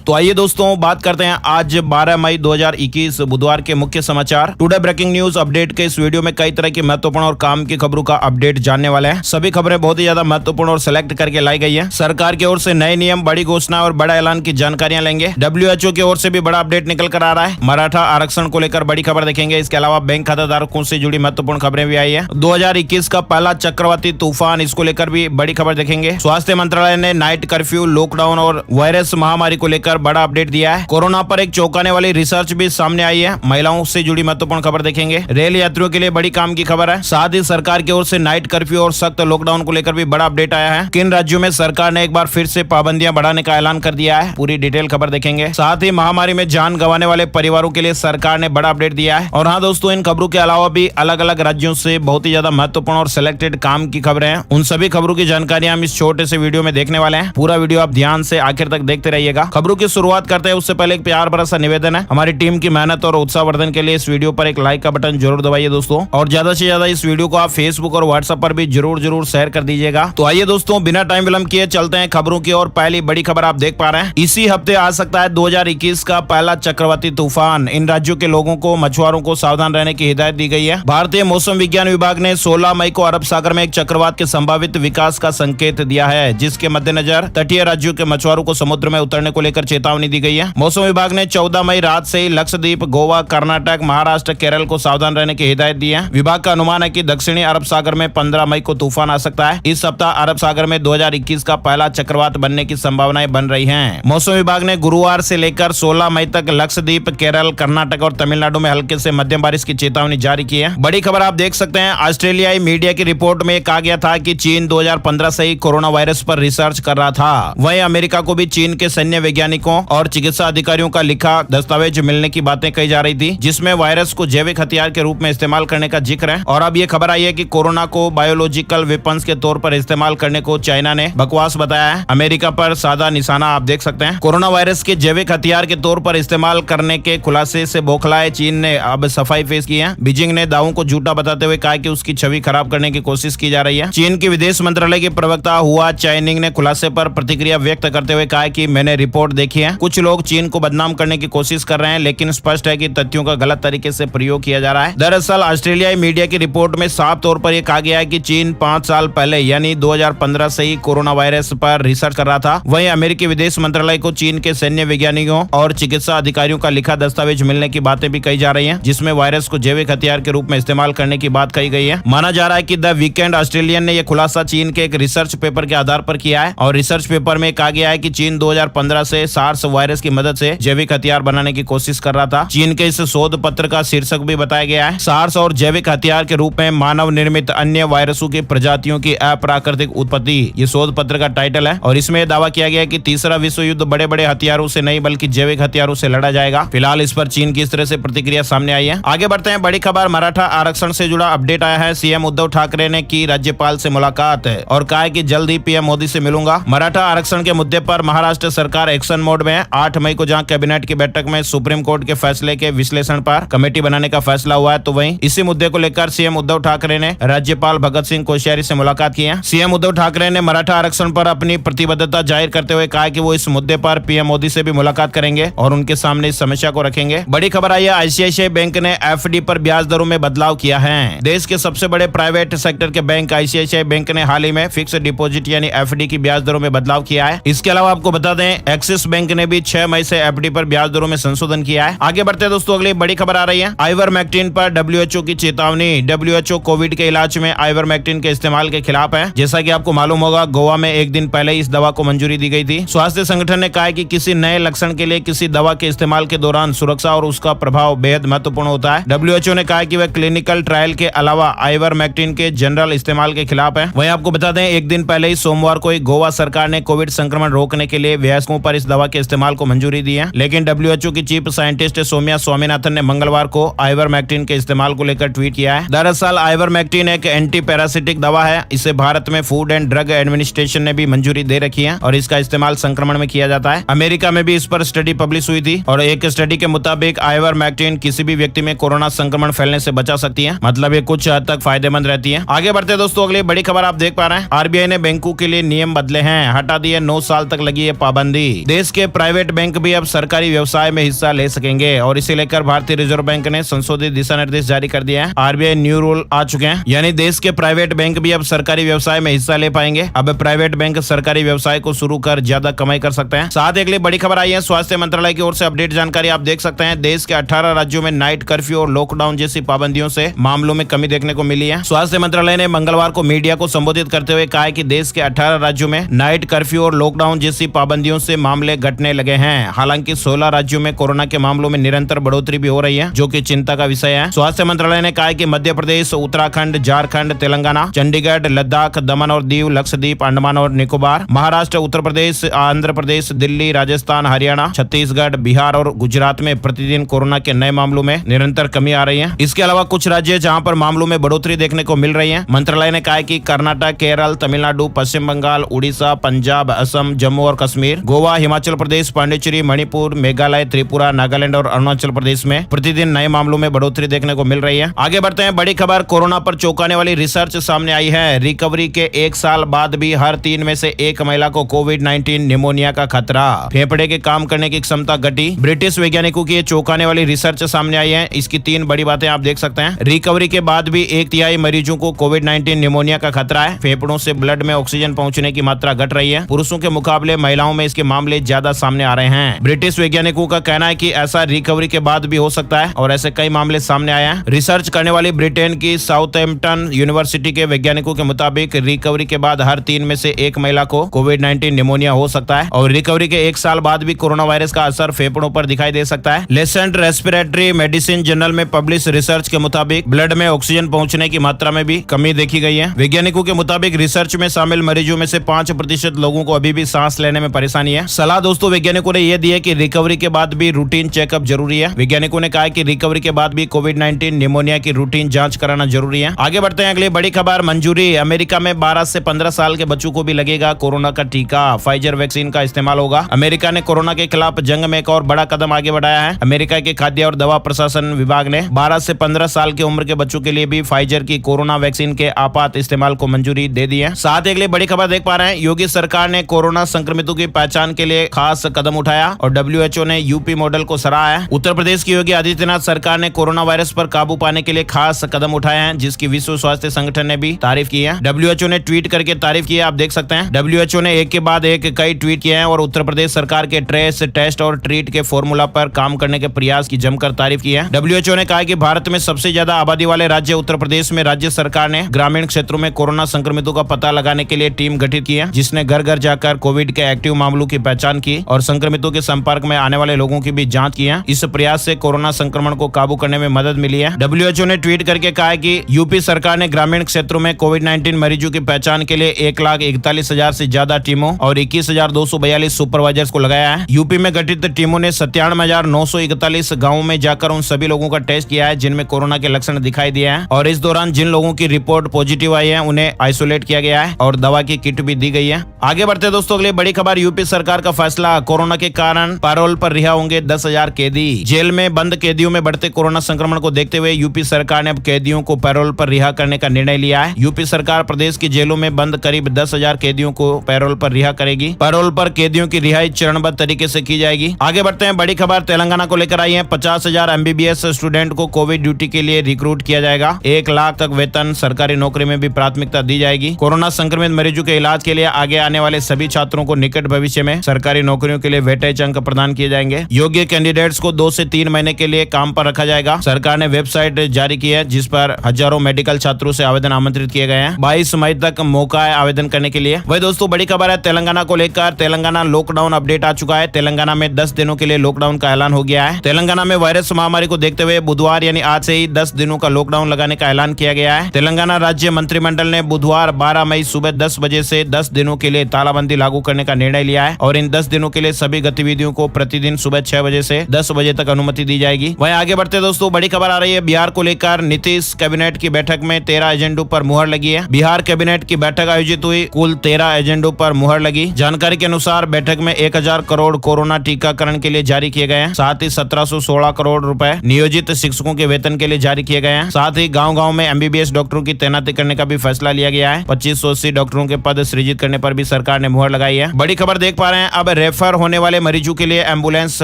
तो आइए दोस्तों बात करते हैं आज 12 मई 2021 बुधवार के मुख्य समाचार टुडे ब्रेकिंग न्यूज अपडेट के इस वीडियो में कई तरह की महत्वपूर्ण और काम की खबरों का अपडेट जानने वाले हैं। सभी खबरें बहुत ही ज्यादा महत्वपूर्ण और सिलेक्ट करके लाई गई है। सरकार की ओर से नए नियम, बड़ी घोषणा और बड़ा ऐलान की जानकारियां लेंगे। WHO की ओर से भी बड़ा अपडेट निकल कर आ रहा है। मराठा आरक्षण को लेकर बड़ी खबर देखेंगे। इसके अलावा बैंक खाता धारकों से जुड़ी महत्वपूर्ण खबरें भी आई है। 2021 का पहला चक्रवाती तूफान, इसको लेकर भी बड़ी खबर देखेंगे। स्वास्थ्य मंत्रालय ने नाइट कर्फ्यू, लॉकडाउन और वायरस महामारी को लेकर बड़ा अपडेट दिया है। कोरोना पर एक चौंकाने वाली रिसर्च भी सामने आई है। महिलाओं से जुड़ी महत्वपूर्ण खबर देखेंगे। रेल यात्रियों के लिए बड़ी काम की खबर है। साथ ही सरकार की ओर से नाइट कर्फ्यू और सख्त लॉकडाउन को लेकर भी बड़ा अपडेट आया है। किन राज्यों में सरकार ने एक बार फिर से पाबंदियां बढ़ाने का ऐलान कर दिया है, पूरी डिटेल खबर देखेंगे। साथ ही महामारी में जान गंवाने वाले परिवारों के लिए सरकार ने बड़ा अपडेट दिया है। और हाँ दोस्तों, इन खबरों के अलावा भी अलग अलग राज्यों से बहुत ही ज्यादा महत्वपूर्ण और सिलेक्टेड काम की खबरें हैं। उन सभी खबरों की जानकारी हम इस छोटे से वीडियो में देखने वाले हैं। पूरा वीडियो आप ध्यान से आखिर तक देखते रहिएगा। खबरों की शुरुआत करते हैं उससे पहले एक प्यार भरा सा निवेदन है। हमारी टीम की मेहनत और उत्साहवर्धन के लिए इस वीडियो पर एक लाइक का बटन जरूर दबाइए दोस्तों, और ज्यादा से ज्यादा इस वीडियो को आप फेसबुक और व्हाट्सएप पर भी जरूर शेयर कर दीजिएगा। तो आइए दोस्तों, बिना टाइम विलंब किए चलते हैं खबरों की और पहली बड़ी खबर आप देख पा रहे हैं। इसी हफ्ते आ सकता है 2021 का पहला चक्रवाती तूफान। इन राज्यों के लोगों को, मछुआरों को सावधान रहने की हिदायत दी गई है। भारतीय मौसम विज्ञान विभाग ने 16 मई को अरब सागर में एक चक्रवात के संभावित विकास का संकेत दिया है, जिसके मद्देनजर तटीय राज्यों के मछुआरों को समुद्र में उतरने को लेकर चेतावनी दी गई है। मौसम विभाग ने 14 मई रात से ही लक्षद्वीप, गोवा, कर्नाटक, महाराष्ट्र, केरल को सावधान रहने की हिदायत दी है। विभाग का अनुमान है कि दक्षिणी अरब सागर में 15 मई को तूफान आ सकता है। इस सप्ताह अरब सागर में 2021 का पहला चक्रवात बनने की संभावनाएं बन रही हैं। मौसम विभाग ने गुरुवार से लेकर 16 मई तक लक्षद्वीप, केरल, कर्नाटक और तमिलनाडु में हल्के से मध्यम बारिश की चेतावनी जारी की है। बड़ी खबर आप देख सकते हैं। ऑस्ट्रेलियाई मीडिया की रिपोर्ट में कहा गया था कि चीन 2015 से ही कोरोना वायरस पर रिसर्च कर रहा था। वहीं अमेरिका को भी चीन के सैन्य वैज्ञानिकों और चिकित्सा अधिकारियों का लिखा दस्तावेज मिलने की बातें कही जा रही थी, जिसमें वायरस को जैविक हथियार के रूप में इस्तेमाल करने का जिक्र है। और अब ये खबर आई है कि कोरोना को बायोलॉजिकल वेपन्स के तौर पर इस्तेमाल करने को चाइना ने बकवास बताया है। अमेरिका पर सादा निशाना आप देख सकते हैं। कोरोना वायरस के जैविक हथियार के तौर पर इस्तेमाल करने के खुलासे से बौखलाए चीन ने अब सफाई पेश की है। बीजिंग ने दावों को झूठा बताते हुए कहा कि उसकी छवि खराब करने की कोशिश की जा रही है। चीन की विदेश मंत्रालय के प्रवक्ता हुआ चाइनिंग ने खुलासे पर प्रतिक्रिया व्यक्त करते हुए कहा कि मैंने रिपोर्ट देखी है। कुछ लोग चीन को बदनाम करने की कोशिश कर रहे हैं, लेकिन स्पष्ट है कि तथ्यों का गलत तरीके से प्रयोग किया जा रहा है। दरअसल ऑस्ट्रेलियाई मीडिया की रिपोर्ट में साफ तौर पर यह कहा गया है कि चीन 5 साल पहले यानी 2015 से ही कोरोना वायरस पर रिसर्च कर रहा था। वहीं अमेरिकी विदेश मंत्रालय को चीन के सैन्य वैज्ञानिकों और चिकित्सा अधिकारियों का लिखा दस्तावेज मिलने की बातें भी कही जा रही है, जिसमें वायरस को जैविक हथियार के रूप में इस्तेमाल करने की बात कही गई है। माना जा रहा है कि द वीकेंड ऑस्ट्रेलियन ने यह खुलासा चीन के एक रिसर्च पेपर के आधार पर किया है। और रिसर्च पेपर में कहा गया है कि चीन 2015 से सार्स वायरस की मदद से जैविक हथियार बनाने की कोशिश कर रहा था। चीन के इस शोध पत्र का शीर्षक भी बताया गया है, सार्स और जैविक हथियार के रूप में मानव निर्मित अन्य वायरसों की प्रजातियों की अप्राकृतिक उत्पत्ति। ये शोध पत्र का टाइटल है। और इसमें दावा किया गया है कि तीसरा विश्व युद्ध बड़े बड़े हथियारों से नहीं बल्कि जैविक हथियारों से लड़ा जाएगा। फिलहाल इस पर चीन की इस तरह से प्रतिक्रिया सामने आई है। आगे बढ़ते हैं। बड़ी खबर मराठा आरक्षण से जुड़ा अपडेट आया है। सीएम उद्धव ठाकरे ने की राज्यपाल से मुलाकात और कहा है कि जल्द ही पीएम मोदी से मिलूंगा। मराठा आरक्षण के मुद्दे पर महाराष्ट्र सरकार एक्शन मोड में है। 8 मई को जहां कैबिनेट की बैठक में सुप्रीम कोर्ट के फैसले के विश्लेषण पर कमेटी बनाने का फैसला हुआ है, तो वहीं इसी मुद्दे को लेकर सीएम उद्धव ठाकरे ने राज्यपाल भगत सिंह कोश्यारी से मुलाकात की है। सीएम उद्धव ठाकरे ने मराठा आरक्षण पर अपनी प्रतिबद्धता जाहिर करते हुए कहा कि वो इस मुद्दे पर पीएम मोदी से भी मुलाकात करेंगे और उनके सामने इस समस्या को रखेंगे। बड़ी खबर आई है। आईसीआईसीआई बैंक ने एफडी पर ब्याज दरों में बदलाव किया है। देश के सबसे बड़े प्राइवेट सेक्टर के बैंक आईसीआईसीआई बैंक ने हाल ही में फिक्स डिपॉजिट यानी एफडी की ब्याज दरों में बदलाव किया है। इसके अलावा आपको बता दें, एक्सिस बैंक ने भी 6 मई से एफडी पर ब्याज दरों में संशोधन किया है। आगे बढ़ते हैं दोस्तों, अगली बड़ी खबर आ रही है। आइवरमेक्टिन पर WHO की चेतावनी। WHO कोविड के इलाज में आइवरमेक्टिन के इस्तेमाल के खिलाफ है। जैसा कि आपको मालूम होगा, गोवा में एक दिन पहले इस दवा को मंजूरी दी गई थी। स्वास्थ्य संगठन ने कहा है कि किसी नए लक्षण के लिए किसी दवा के इस्तेमाल के दौरान सुरक्षा और उसका प्रभाव बेहद महत्वपूर्ण होता है। WHO ने कहा है कि वह क्लिनिकल ट्रायल के अलावा आइवरमेक्टिन के जनरल इस्तेमाल के खिलाफ है। वहीं आपको बता दें, एक दिन पहले ही सोमवार को गोवा सरकार ने कोविड संक्रमण रोकने के लिए वयस्कों पर इस दवा के इस्तेमाल को मंजूरी दी है। लेकिन WHO की चीफ साइंटिस्ट सौम्या स्वामीनाथन ने मंगलवार को आइवरमेक्टिन के इस्तेमाल को लेकर ट्वीट किया है। दरअसल आइवरमेक्टिन एक एंटी पैरासिटिक दवा है। इसे भारत में फूड एंड ड्रग एडमिनिस्ट्रेशन ने भी मंजूरी दे रखी है और इसका इस्तेमाल संक्रमण में किया जाता है। अमेरिका में भी इस पर स्टडी पब्लिश हुई थी और एक स्टडी के मुताबिक आइवरमेक्टिन किसी भी व्यक्ति में कोरोना संक्रमण फैलने से बचा सकती है। मतलब ये कुछ हद तक फायदेमंद रहती है। आगे बढ़ते दोस्तों, अगली बड़ी खबर आप देख पा रहे हैं। आरबीआई ने बैंकों के लिए नियम बदले हैं, हटा दिए 9 साल तक लगी ये पाबंदी। देश के प्राइवेट बैंक भी अब सरकारी व्यवसाय में हिस्सा ले सकेंगे और इसे लेकर भारतीय रिजर्व बैंक ने संशोधित दिशा निर्देश जारी कर दिया है। आरबीआई न्यू रूल आ चुके हैं, यानी देश के प्राइवेट बैंक भी अब सरकारी व्यवसाय में हिस्सा ले पाएंगे। अब प्राइवेट बैंक सरकारी व्यवसाय को शुरू कर ज्यादा कमाई कर सकते हैं। साथ एक बड़ी खबर आई है स्वास्थ्य मंत्रालय की ओर से अपडेट जानकारी आप देख सकते हैं। देश के 18 राज्यों में नाइट कर्फ्यू और लॉकडाउन जैसी पाबंदियों से मामलों में कमी देखने को मिली है। स्वास्थ्य मंत्रालय ने मंगलवार को मीडिया को संबोधित करते हुए कहा कि देश के 18 राज्यों में नाइट कर्फ्यू और लॉकडाउन जैसी पाबंदियों से मामले घटने लगे हैं। हालांकि 16 राज्यों में कोरोना के मामलों में निरंतर बढ़ोतरी भी हो रही है, जो कि चिंता का विषय है। स्वास्थ्य मंत्रालय ने कहा कि मध्य प्रदेश, उत्तराखंड, झारखंड, तेलंगाना, चंडीगढ़, लद्दाख, दमन और दीव, लक्षद्वीप, अंडमान और निकोबार, महाराष्ट्र, उत्तर प्रदेश, आंध्र प्रदेश, दिल्ली, राजस्थान, हरियाणा, छत्तीसगढ़, बिहार और गुजरात में प्रतिदिन कोरोना के नए मामलों में निरंतर कमी आ रही है। इसके अलावा कुछ राज्य जहां पर मामलों में बढ़ोतरी देखने को मिल रही है। मंत्रालय ने कहा कि कर्नाटक, केरल, तमिलनाडु, पश्चिम बंगाल, उड़ीसा, पंजाब, असम, जम्मू और कश्मीर, गोवा, हिमाचल प्रदेश, पांडिचेरी, मणिपुर, मेघालय, त्रिपुरा, नागालैंड और अरुणाचल प्रदेश में प्रतिदिन नए मामलों में बढ़ोतरी देखने को मिल रही है। आगे बढ़ते हैं, बड़ी खबर कोरोना पर चौंकाने वाली रिसर्च सामने आई है। रिकवरी के 1 साल बाद भी हर 3 में से 1 महिला को कोविड-19 निमोनिया का खतरा। फेफड़े के काम करने की क्षमता घटी। ब्रिटिश वैज्ञानिकों की चौंकाने वाली रिसर्च सामने आई है। इसकी 3 बड़ी बातें आप देख सकते हैं। रिकवरी के बाद भी 1/3 मरीजों को कोविड-19 निमोनिया का खतरा है। फेफड़ों से ब्लड में ऑक्सीजन पहुंचने की मात्रा घट रही है। पुरुषों के मुकाबले महिलाओं में इसके मामले ज्यादा सामने आ रहे हैं। ब्रिटिश वैज्ञानिकों का कहना है कि ऐसा रिकवरी के बाद भी हो सकता है और ऐसे कई मामले सामने आए हैं। रिसर्च करने वाली ब्रिटेन की साउथहैम्पटन यूनिवर्सिटी के वैज्ञानिकों के मुताबिक रिकवरी के बाद हर 3 में से 1 महिला को कोविड-19 निमोनिया हो सकता है और रिकवरी के 1 साल बाद भी कोरोना वायरस का असर फेफड़ों पर दिखाई दे सकता है। लेसेंट रेस्पिरेटरी मेडिसिन जर्नल में पब्लिश रिसर्च के मुताबिक ब्लड में ऑक्सीजन पहुंचने की मात्रा में भी कमी देखी गई है। वैज्ञानिकों के मुताबिक रिसर्च में शामिल मरीजों में से 5% लोगों को अभी भी सांस लेने में परेशानी है। सलाह दोस्तों वैज्ञानिकों ने यह दी है कि रिकवरी के बाद भी रूटीन चेकअप जरूरी है। वैज्ञानिकों ने कहा कि रिकवरी के बाद भी कोविड-19 निमोनिया की रूटीन जांच कराना जरूरी है। आगे बढ़ते हैं, अगली बड़ी खबर मंजूरी। अमेरिका में 12 से 15 साल के बच्चों को भी लगेगा कोरोना का टीका। फाइजर वैक्सीन का इस्तेमाल होगा। अमेरिका ने कोरोना के खिलाफ जंग में एक और बड़ा कदम आगे बढ़ाया है। अमेरिका के खाद्य और दवा प्रशासन विभाग ने 12 से 15 साल की उम्र के बच्चों के लिए भी फाइजर की कोरोना वैक्सीन के आपात इस्तेमाल को मंजूरी दे दी है। साथ एक बड़ी खबर देख पा रहे हैं, योगी सरकार ने कोरोना संक्रमितों की पहचान के लिए खास कदम उठाया और WHO ने यूपी मॉडल को सराहा है। उत्तर प्रदेश की योगी आदित्यनाथ सरकार ने कोरोना वायरस पर काबू पाने के लिए खास कदम उठाए हैं, जिसकी विश्व स्वास्थ्य संगठन ने भी तारीफ की है। WHO ने ट्वीट करके तारीफ की है, आप देख सकते हैं। WHO ने एक के बाद एक कई ट्वीट किए हैं और उत्तर प्रदेश सरकार के ट्रेस, टेस्ट और ट्रीट के फॉर्मूला पर काम करने के प्रयास की जमकर तारीफ की है। WHO ने कहा कि भारत में सबसे ज्यादा आबादी वाले राज्य उत्तर प्रदेश में राज्य सरकार ने ग्रामीण क्षेत्रों में कोरोना संक्रमितों का पता लगाने के लिए टीम गठित की है, जिसने घर घर जाकर कोविड के एक्टिव मामलों की पहचान की और संक्रमितों के संपर्क में आने वाले लोगों की भी जांच की है। इस प्रयास से कोरोना संक्रमण को काबू करने में मदद मिली है। WHO ने ट्वीट करके कहा है कि यूपी सरकार ने ग्रामीण क्षेत्रों में कोविड-19 मरीजों की पहचान के लिए 1,41,000 से ज्यादा टीमों और 21,242 सुपरवाइजर्स को लगाया है। यूपी में गठित टीमों ने 97,941 गाँवों में जाकर उन सभी लोगों का टेस्ट किया है जिनमें कोरोना के लक्षण दिखाई दिए हैं और इस दौरान जिन लोगों की रिपोर्ट पॉजिटिव आई है उन्हें आइसोलेट किया गया है और दवा की किट भी दी गई है। आगे बढ़ते दोस्तों, अगली बड़ी खबर, यूपी सरकार का फैसला, कोरोना के कारण पैरोल पर रिहा होंगे 10,000 कैदी। जेल में बंद कैदियों में बढ़ते कोरोना संक्रमण को देखते हुए यूपी सरकार ने अब कैदियों को पैरोल पर रिहा करने का निर्णय लिया है। यूपी सरकार प्रदेश की जेलों में बंद करीब 10,000 कैदियों को पैरोल पर रिहा करेगी। पैरोल पर कैदियों की रिहाई चरणबद्ध तरीके से की जाएगी। आगे बढ़ते हैं, बड़ी खबर तेलंगाना को लेकर आई है। 50,000 MBBS स्टूडेंट को कोविड ड्यूटी के लिए रिक्रूट किया जाएगा। 1 लाख तक वेतन, सरकारी नौकरी में भी प्राथमिकता दी जाएगी। कोरोना संक्रमित मरीजों के इलाज के लिए आगे आने वाले सभी छात्रों को निकट भविष्य में सरकारी नौकरियों के लिए वेटेज अंक प्रदान किए जाएंगे। योग्य कैंडिडेट्स को 2 से 3 महीने के लिए काम पर रखा जाएगा। सरकार ने वेबसाइट जारी की है जिस पर हजारों मेडिकल छात्रों से आवेदन आमंत्रित किए गए हैं। 22 मई तक मौका है आवेदन करने के लिए। वही दोस्तों, बड़ी खबर है तेलंगाना को लेकर। तेलंगाना लॉकडाउन अपडेट आ चुका है। तेलंगाना में 10 दिनों के लिए लॉकडाउन का ऐलान हो गया है। तेलंगाना में वायरस महामारी को देखते हुए बुधवार यानी आज से ही 10 दिनों का लॉकडाउन लगाने का ऐलान किया गया है। तेलंगाना राज्य मंत्रिमंडल ने बुधवार 12 मई सुबह 10 बजे से 10 दिनों के लिए तालाबंदी लागू करने का निर्णय लिया है और इन 10 दिनों के लिए सभी गतिविधियों को प्रतिदिन सुबह 6 बजे से 10 बजे तक अनुमति दी जाएगी। वहीं आगे बढ़ते दोस्तों, बड़ी खबर आ रही है बिहार को लेकर। नीतीश कैबिनेट की बैठक में 13 एजेंडों पर मुहर लगी है। बिहार कैबिनेट की बैठक आयोजित हुई, कुल 13 एजेंडों पर मुहर लगी। जानकारी के अनुसार बैठक में 1,000 करोड़ कोरोना टीकाकरण के लिए जारी किए गए हैं। साथ ही 1716 करोड़ रुपए नियोजित शिक्षकों के वेतन के लिए जारी किए गए हैं। साथ ही गाँव-गाँव में MBBS डॉक्टरों की तैनाती करने का भी फैसला लिया गया है। 2580 डॉक्टरों के पद सृजित करने पर भी सरकार ने मुहर लगाई है। बड़ी खबर देख पा रहे हैं, अब रेफर होने वाले मरीजों के लिए एम्बुलेंस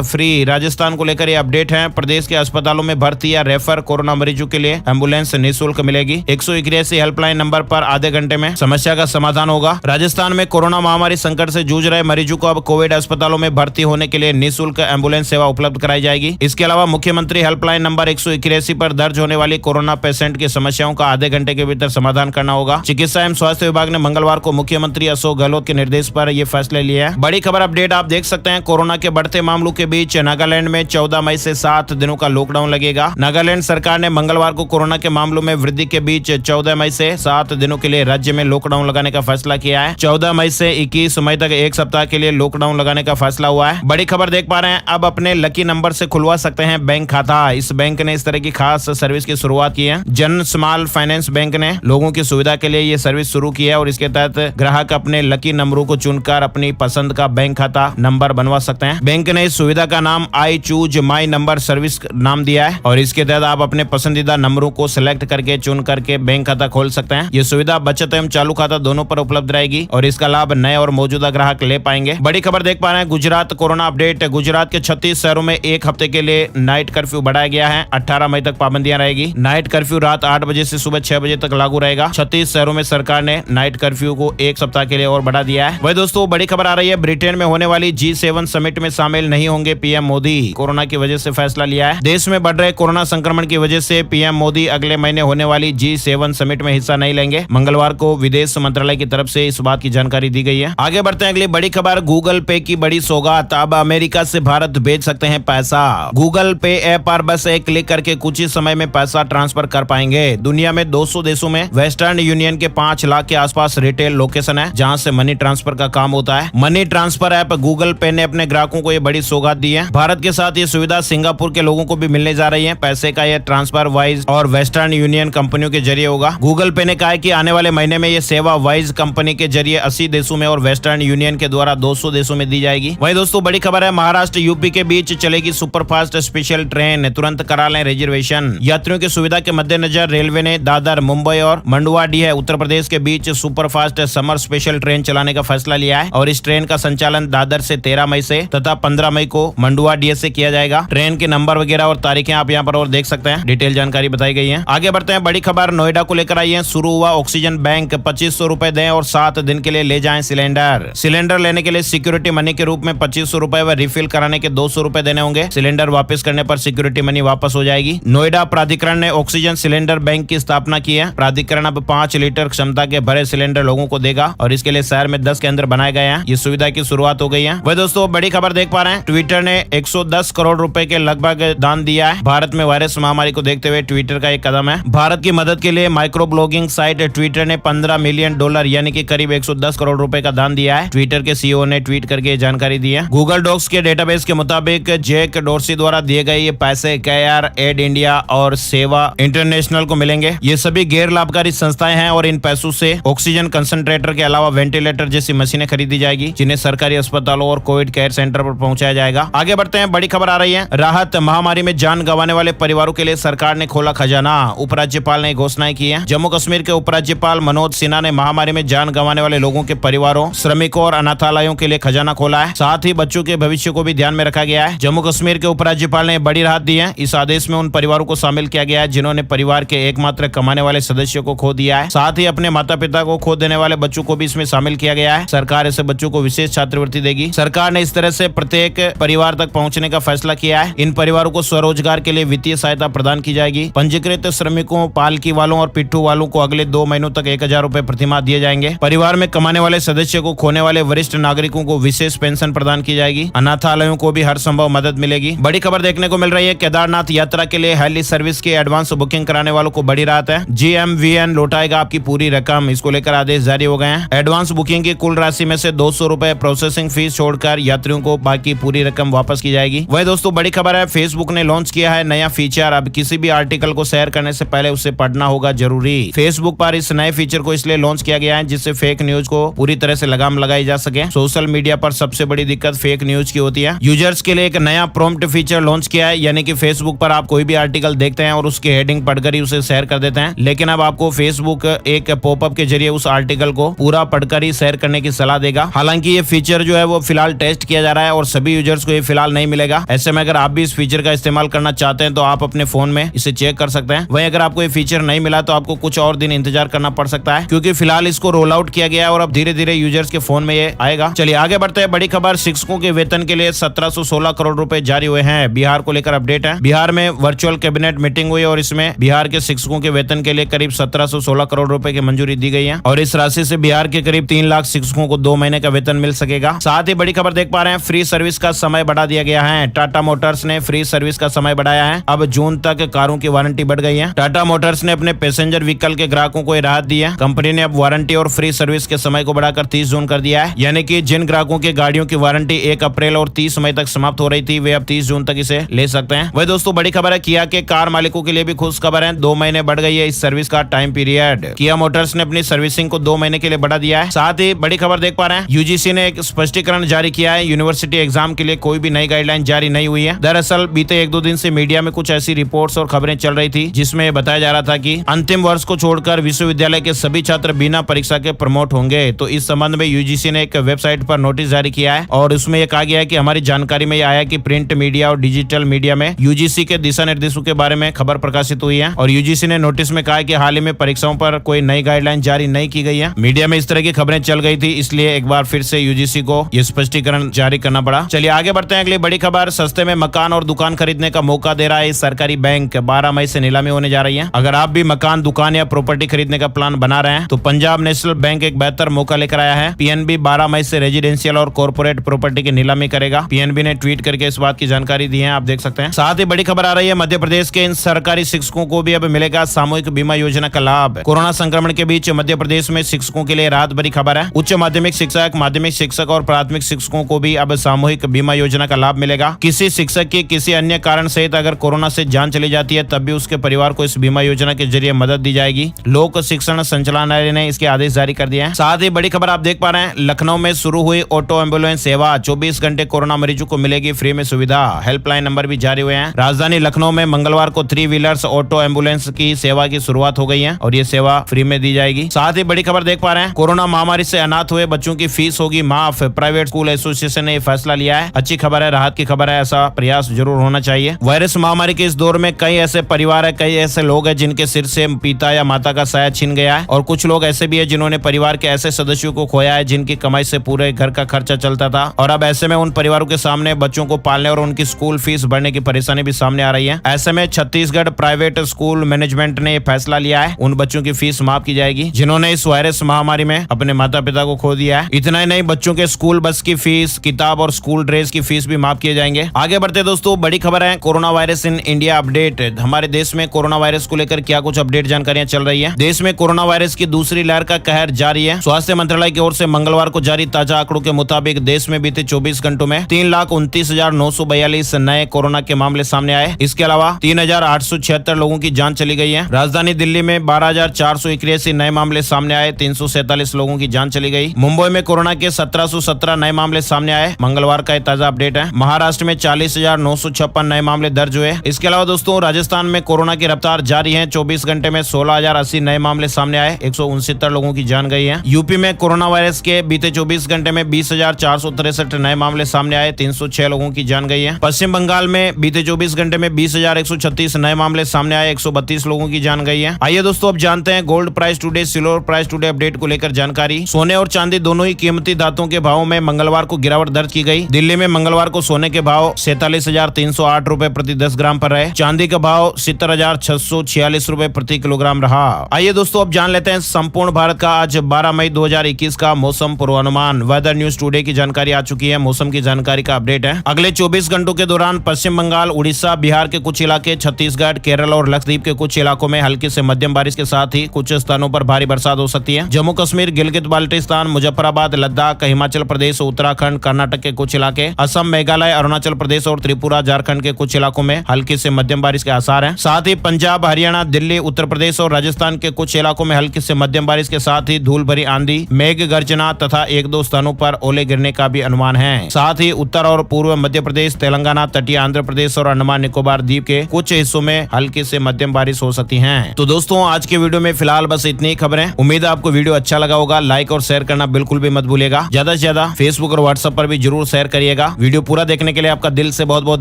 फ्री। राजस्थान को लेकर ये अपडेट है। प्रदेश के अस्पतालों में भर्ती या रेफर कोरोना मरीजों के लिए एम्बुलेंस निःशुल्क मिलेगी। 181 हेल्पलाइन नंबर पर आधे घंटे में समस्या का समाधान होगा। राजस्थान में कोरोना महामारी संकट से जूझ रहे मरीजों को अब कोविड अस्पतालों में भर्ती होने के लिए निःशुल्क एम्बुलेंस सेवा उपलब्ध कराई जाएगी। इसके अलावा मुख्यमंत्री हेल्पलाइन नंबर 181 पर दर्ज होने वाली कोरोना पेशेंट की समस्याओं का आधे घंटे के भीतर समाधान करना होगा। चिकित्सा एवं स्वास्थ्य विभाग ने मंगलवार को मुख्यमंत्री अशोक गहलोत के निर्देश पर यह फैसले लिए हैं। बड़ी खबर अपडेट आप देख सकते हैं। कोरोना के बढ़ते मामलों के बीच नागालैंड में 14 मई से 7 दिनों का लॉकडाउन लगेगा। नागालैंड सरकार ने मंगलवार को कोरोना के मामलों में वृद्धि के बीच 14 मई से 7 दिनों के लिए राज्य में लॉकडाउन लगाने का फैसला किया है। 14 मई से 21 मई तक एक सप्ताह के लिए लॉकडाउन लगाने का फैसला हुआ है। बड़ी खबर देख पा रहे हैं। अब अपने लकी नंबर से खुलवा सकते हैं बैंक खाता। इस बैंक ने इस तरह की खास सर्विस की शुरुआत की है। जन स्मॉल फाइनेंस बैंक ने लोगों की सुविधा के लिए ये सर्विस शुरू की है और इसके तहत ग्राहक अपने लकी नंबरों को चुनकर अपनी पसंद का बैंक खाता नंबर बनवा सकते हैं। बैंक ने इस सुविधा का नाम I choose my number service नाम दिया है और इसके तहत आप अपने पसंदीदा नंबरों को सिलेक्ट करके चुन करके बैंक खाता खोल सकते हैं। ये सुविधा बचत एवं चालू खाता दोनों पर उपलब्ध रहेगी और इसका लाभ नए और मौजूदा ग्राहक ले पाएंगे। बड़ी खबर देख पा रहे हैं। Gujarat corona update. गुजरात के 36 शहरों में एक हफ्ते के लिए नाइट कर्फ्यू बढ़ाया गया है। 18 मई तक पाबंदियां रहेगी। नाइट कर्फ्यू रात 8 बजे से सुबह 6 बजे तक लागू रहेगा। 36 शहरों में सरकार ने नाइट कर्फ्यू को एक सप्ताह के लिए और बढ़ा दिया है। वही दोस्तों बड़ी खबर आ रही है। ब्रिटेन में होने वाली G7 समिट में शामिल नहीं होंगे पीएम मोदी। कोरोना की वजह से फैसला लिया है। देश में बढ़ रहे कोरोना संक्रमण की वजह से पीएम मोदी अगले महीने होने वाली G7 समिट में हिस्सा नहीं लेंगे। मंगलवार को विदेश मंत्रालय की तरफ से इस बात की जानकारी दी गई है। आगे बढ़ते हैं अगली बड़ी खबर। गूगल पे की बड़ी सौगात। अब अमेरिका से भारत भेज सकते हैं पैसा। गूगल पे ऐप पर बस एक क्लिक करके कुछ ही समय में पैसा ट्रांसफर कर पाएंगे। दुनिया में 200 देशों में वेस्टर्न यूनियन के 5 लाख के आसपास रिटेल लोकेशन है जहां से मनी ट्रांसफर का काम होता है। मनी ट्रांसफर ऐप गूगल पे ने अपने ग्राहकों को ये बड़ी सौगात दी है। भारत के साथ ये सुविधा सिंगापुर के लोगों को भी मिलने जा रही है। पैसे का यह ट्रांसफर वाइज और वेस्टर्न यूनियन कंपनियों के जरिए होगा। गूगल पे ने कहा है कि आने वाले महीने में यह सेवा वाइज कंपनी के जरिए 80 देशों में और वेस्टर्न यूनियन के द्वारा 200 देशों में दी जाएगी। वही दोस्तों बड़ी खबर है। महाराष्ट्र यूपी के बीच चलेगी सुपरफास्ट स्पेशल ट्रेन। तुरंत करा लें रिजर्वेशन। यात्रियों की सुविधा के मद्देनजर रेलवे ने दादर, मुंबई और मंडुआडीह उत्तर प्रदेश के बीच सुपरफास्ट समर स्पेशल ट्रेन चलाने का फैसला लिया है और इस ट्रेन का संचालन दादर से 13 मई से तथा 15 मई को मंडुआडीह से किया जाएगा। ट्रेन के नंबर वगैरह और तारीखें आप यहाँ पर और देख सकते हैं। डिटेल जानकारी बताई गई है। आगे बढ़ते हैं। बड़ी खबर नोएडा को लेकर आई है। शुरू हुआ ऑक्सीजन बैंक। 2500 रुपए दें और 7 दिन के लिए ले जाएं सिलेंडर। सिलेंडर लेने के लिए सिक्योरिटी मनी के रूप में 2500 रुपए व रिफिल कराने के 200 रुपए देने होंगे। सिलेंडर वापस करने पर सिक्योरिटी मनी वापस हो जाएगी। नोएडा प्राधिकरण ने ऑक्सीजन सिलेंडर बैंक की स्थापना की है। प्राधिकरण अब 5 लीटर क्षमता के भरे सिलेंडर लोगों को देगा और इसके लिए शहर में 10 केंद्र बनाए गए हैं। ये सुविधा की शुरुआत हो गई है। वह दोस्तों बड़ी खबर देख पा रहे हैं। ट्विटर ने 110 करोड़ रुपए के लगभग दान दिया है। भारत में वायरस महामारी को देखते हुए ट्विटर का एक कदम है। भारत की मदद के लिए माइक्रो ब्लॉगिंग साइट ट्विटर ने $15 मिलियन यानी कि करीब 110 करोड़ रुपए का दान दिया है। ट्विटर के सीईओ ने ट्वीट करके जानकारी दी है। गूगल डॉक्स के डेटाबेस के मुताबिक जैक डोर्सी द्वारा दिए गए ये पैसे केआर, एड इंडिया और सेवा इंटरनेशनल को मिलेंगे। ये सभी गैर लाभकारी संस्थाएं हैं और इन पैसों से ऑक्सीजन कंसंट्रेटर के अलावा वेंटिलेटर जैसी मशीनें खरीदी जाएगी जिन्हें सरकारी अस्पतालों और कोविड केयर सेंटर पर पहुंचाया जाएगा। आगे बढ़ते हैं। बड़ी खबर आ रही है। राहत। महामारी में जान गंवाने वाले परिवारों के लिए सरकार ने खोला खजाना। उपराज्यपाल ने घोषणाएं की है। जम्मू कश्मीर के उपराज्यपाल मनोज सिन्हा ने महामारी में जान गंवाने वाले लोगों के परिवारों, श्रमिकों और अनाथालयों के लिए खजाना खोला है। साथ ही बच्चों के भविष्य को भी ध्यान में रखा गया है। जम्मू कश्मीर के उपराज्यपाल ने बड़ी राहत दी है। इस आदेश में उन परिवारों को शामिल किया गया है जिन्होंने परिवार के एकमात्र कमाने वाले सदस्य को खो दिया है। साथ ही अपने माता पिता को खो देने वाले बच्चों को भी इसमें शामिल किया गया है। सरकार ऐसे बच्चों को विशेष छात्रवृत्ति देगी। सरकार ने इस तरह से प्रत्येक परिवार तक पहुंचने का फैसला किया है। इन परिवारों को स्वरोजगार के लिए वित्तीय सहायता प्रदान की जाएगी। पंजीकृत श्रमिकों, पालकी वालों और पिट्ठू वालों को अगले 2 महीनों तक 1000 रुपए प्रतिमाह दिए जाएंगे। परिवार में कमाने वाले सदस्य को खोने वाले वरिष्ठ नागरिकों को विशेष पेंशन प्रदान की जाएगी। अनाथालयों को भी हर संभव मदद मिलेगी। बड़ी खबर देखने को मिल रही है। केदारनाथ यात्रा के लिए हेली सर्विस की एडवांस बुकिंग कराने वालों को बड़ी राहत है। GMVN लौटाएगा आपकी पूरी रकम। इसको लेकर आदेश जारी हो गए हैं। एडवांस बुकिंग की कुल राशि में से 200 रुपए प्रोसेसिंग फीस छोड़कर यात्रियों को बाकी पूरी रकम वापस की जाएगी। वही दोस्तों बड़ी खबर है। फेसबुक ने लॉन्च किया है नया फीचर। अब किसी भी आर्टिकल को शेयर करने से पहले उसे पढ़ना होगा जरूरी। फेसबुक पर इस नए फीचर को इसलिए लॉन्च किया गया है जिससे फेक न्यूज को पूरी तरह से लगाम लगाई जा सके। सोशल मीडिया पर सबसे बड़ी दिक्कत फेक न्यूज की होती है। यूजर्स के लिए एक नया प्रॉम्प्ट फीचर लॉन्च किया है, यानी कि फेसबुक पर आप कोई भी आर्टिकल देखते हैं और उसकी हेडिंग पढ़कर ही उसे शेयर कर देते हैं, लेकिन अब आपको फेसबुक एक पॉपअप के जरिए उस आर्टिकल को पूरा पढ़कर ही शेयर करने की सलाह देगा। हालांकि ये फीचर जो है है वो फिलहाल टेस्ट किया जा रहा है और सभी यूजर्स को ये फिलहाल नहीं मिलेगा। ऐसे में अगर आप भी इस फीचर का इस्तेमाल करना चाहते हैं तो आप अपने फोन में इसे चेक कर सकते हैं। वहीं अगर आपको ये फीचर नहीं मिला तो आपको कुछ और दिन इंतजार करना पड़ सकता है, क्योंकि फिलहाल इसको रोल आउट किया गया है और अब धीरे धीरे यूजर्स के फोन में ये आएगा। चलिए आगे बढ़ते हैं। बड़ी खबर, शिक्षकों के वेतन के लिए 1716 करोड़ रुपए जारी हुए हैं। बिहार को लेकर अपडेट है। बिहार में वर्चुअल कैबिनेट मीटिंग हुई और इसमें बिहार के शिक्षकों के वेतन के लिए करीब 1716 करोड़ रुपए की मंजूरी दी गई है और इस राशि से बिहार के करीब 3 लाख शिक्षकों को 2 महीने का वेतन मिल सकेगा। साथ ही बड़ी खबर देख पा रहे हैं, फ्री सर्विस का समय बढ़ा दिया गया है। टाटा मोटर्स ने फ्री सर्विस का समय बढ़ाया है। अब जून तक कारों की वारंटी बढ़ गई है। टाटा मोटर्स ने अपने पैसेंजर व्हीकल के ग्राहकों को राहत दी है। कंपनी ने अब वारंटी और फ्री सर्विस के समय को बढ़ाकर 30 जून कर दिया है, यानी कि जिन ग्राहकों की गाड़ियों की वारंटी 1 अप्रैल और 30 मई तक समाप्त हो रही थी वे अब 30 जून तक इसे ले सकते हैं। वही दोस्तों बड़ी खबर है, किया के कार मालिकों के लिए भी खुश खबर है। 2 महीने बढ़ गई है इस सर्विस का टाइम पीरियड। किया मोटर्स ने अपनी सर्विसिंग को 2 महीने के लिए बढ़ा दिया है। साथ ही बड़ी खबर देख पा रहे हैं, यूजीसी ने एक स्पष्टीकरण जारी किया है। यूनिवर्सिटी एग्जाम के लिए कोई भी नई गाइडलाइन जारी नहीं हुई है। दरअसल बीते 1-2 दिन से मीडिया में कुछ ऐसी रिपोर्ट्स और खबरें चल रही थी जिसमें बताया जा रहा था कि अंतिम वर्ष को छोड़कर विश्वविद्यालय के सभी छात्र बिना परीक्षा के प्रमोट होंगे। तो इस संबंध में यूजीसी ने एक वेबसाइट पर नोटिस जारी किया है और उसमें यह कहा गया है कि हमारी जानकारी में यह आया कि प्रिंट मीडिया और डिजिटल मीडिया में यूजीसी के दिशा निर्देशों के बारे में खबर प्रकाशित हुई है और यूजीसी ने नोटिस में कहा है कि हाल ही में परीक्षाओं पर कोई नई गाइडलाइन जारी नहीं की गई है। मीडिया में इस तरह की खबरें चल गई थी, इसलिए एक बार फिर से यूजीसी को यह स्पष्टीकरण जारी करना पड़ा। चलिए आगे बढ़ते हैं। अगली बड़ी खबर, सस्ते में मकान और दुकान खरीदने का मौका दे रहा है सरकारी बैंक। 12 मई से नीलामी होने जा रही है। अगर आप भी मकान, दुकान या प्रॉपर्टी खरीदने का प्लान बना रहे हैं तो पंजाब नेशनल बैंक एक बेहतर मौका लेकर आया है। पीएनबी 12 मई से रेजिडेंशियल और कॉर्पोरेट प्रॉपर्टी की नीलामी करेगा। पीएनबी ने ट्वीट करके इस बात की जानकारी दी है, आप देख सकते हैं। साथ ही बड़ी खबर आ रही है, मध्य प्रदेश के इन सरकारी शिक्षकों को भी अब मिलेगा सामूहिक बीमा योजना का लाभ। कोरोना संक्रमण के बीच मध्य प्रदेश में शिक्षकों के लिए राहत भरी खबर है। उच्च माध्यमिक शिक्षक, माध्यमिक शिक्षक और प्राथमिक शिक्षकों को भी अब सामूहिक बीमा योजना का लाभ मिलेगा। किसी शिक्षक की किसी अन्य कारण सहित अगर कोरोना से जान चली जाती है तब भी उसके परिवार को इस बीमा योजना के जरिए मदद दी जाएगी। लोक शिक्षण संचालनालय ने इसके आदेश जारी कर दिए हैं। साथ ही बड़ी खबर आप देख पा रहे हैं, लखनऊ में शुरू हुई ऑटो एम्बुलेंस सेवा। 24 घंटे कोरोना मरीजों को मिलेगी फ्री में सुविधा। हेल्पलाइन नंबर भी जारी हुए हैं। राजधानी लखनऊ में मंगलवार को 3 व्हीलर्स ऑटो एम्बुलेंस की सेवा की शुरुआत हो गई है और ये सेवा फ्री में दी जाएगी। साथ ही बड़ी खबर देख पा रहे हैं, कोरोना महामारी से अनाथ हुए बच्चों की फीस होगी माफ। प्राइवेट स्कूल एसोसिएशन ने यह फैसला लिया है। अच्छी खबर है, राहत की खबर है, ऐसा प्रयास जरूर होना चाहिए। वायरस महामारी के इस दौर में कई ऐसे परिवार है, कई ऐसे लोग हैं जिनके सिर से पिता या माता का साया छिन गया है और कुछ लोग ऐसे भी है जिन्होंने परिवार के ऐसे सदस्यों को खोया है जिनकी कमाई से पूरे घर का खर्चा चलता था और अब ऐसे में उन परिवारों के सामने बच्चों को पालने और उनकी स्कूल फीस भरने की परेशानी भी सामने आ रही है। ऐसे में छत्तीसगढ़ प्राइवेट स्कूल मैनेजमेंट ने फैसला लिया है, उन बच्चों की फीस माफ की जाएगी जिन्होंने इस वायरस महामारी में अपने माता पिता को खो दिया है। इतना ही नहीं, बच्चों के स्कूल बस की फीस, किताब और स्कूल ड्रेस की फीस भी माफ किए जाएंगे। आगे बढ़ते दोस्तों, बड़ी खबर है, corona virus in India update. हमारे देश में कोरोना वायरस को लेकर क्या कुछ अपडेट जानकारियां चल रही है। देश में कोरोना वायरस की दूसरी लहर का कहर जारी है। स्वास्थ्य मंत्रालय की ओर से मंगलवार को जारी ताजा आंकड़ों के मुताबिक देश में बीते 24 घंटों में 3,29,942 नए कोरोना के मामले सामने आए। इसके अलावा 3,876 लोगों की जान चली गई है। राजधानी दिल्ली में 12,481 नए मामले सामने आए, 347 लोगों की जान चली गई। मुंबई में कोरोना के 1717 नए मामले सामने आए, मंगलवार का ताजा अपडेट है। महाराष्ट्र में 40,956 नए मामले दर्ज हुए। इसके अलावा दोस्तों राजस्थान में कोरोना की रफ्तार जारी है। 24 घंटे में 16,080 नए मामले सामने आए, 169 लोगों की जान गई है। यूपी में कोरोना वायरस के बीते 24 घंटे में 20,463 नए मामले सामने आए, 306 लोगों की जान गई है। पश्चिम बंगाल में बीते 24 घंटे में 20,136 नए मामले सामने आए, 132 लोगों की जान गई है। आइए दोस्तों अब जानते हैं gold price today, silver price today update को लेकर जानकारी। सोने और चांदी दोनों ही कीमती धातुओं के भावों में मंगलवार को गिरावट दर्ज की गई। दिल्ली में मंगलवार को सोने के भाव 47,308 रुपए प्रति 10 ग्राम पर रहे। चांदी का भाव 70,646 रुपए प्रति किलोग्राम रहा। आइए दोस्तों अब जान लेते हैं संपूर्ण भारत का आज 12 मई 2021 का मौसम पूर्वानुमान। वेदर न्यूज टुडे की जानकारी आ चुकी है। मौसम की जानकारी का अपडेट है। अगले 24 घंटों के दौरान पश्चिम बंगाल, उड़ीसा, बिहार के कुछ इलाके, छत्तीसगढ़, केरल और लक्षद्वीप के कुछ इलाकों में हल्की से मध्यम बारिश के साथ ही कुछ स्थानों पर भारी बरसात हो सकती है। जम्मू कश्मीर, गिलगित बाल्टिस्तान, मुजफ्फराबाद, लद्दाख, हिमाचल प्रदेश, उत्तराखंड, कर्नाटक के कुछ इलाके, असम, मेघालय, अरुणाचल प्रदेश और त्रिपुरा, झारखंड के कुछ इलाकों में हल्की से मध्यम बारिश के आसार हैं। साथ ही पंजाब, हरियाणा, दिल्ली, उत्तर प्रदेश और राजस्थान के कुछ इलाकों में हल्की से मध्यम बारिश के साथ ही धूल भरी आंधी, मेघ गर्जना तथा 1-2 स्थानों पर ओले गिरने का भी अनुमान है। साथ ही उत्तर और पूर्व मध्य प्रदेश, तेलंगाना, तटीय आंध्र प्रदेश और अंडमान निकोबार द्वीप के कुछ हिस्सों में हल्की से मध्यम बारिश हो सकती है। तो दोस्तों आज के वीडियो में फिलहाल बस इतनी ही खबरें। उम्मीद है आपको वीडियो अच्छा लगा होगा। लाइक और शेयर करना बिल्कुल भी मत भूलिएगा। ज्यादा से ज्यादा फेसबुक और व्हाट्सएप पर भी जरूर शेयर करिएगा। वीडियो पूरा देखने के लिए आपका दिल से बहुत बहुत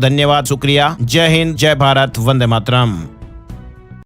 धन्यवाद, शुक्रिया। जय हिंद, जय भारत, वंदे मातरम।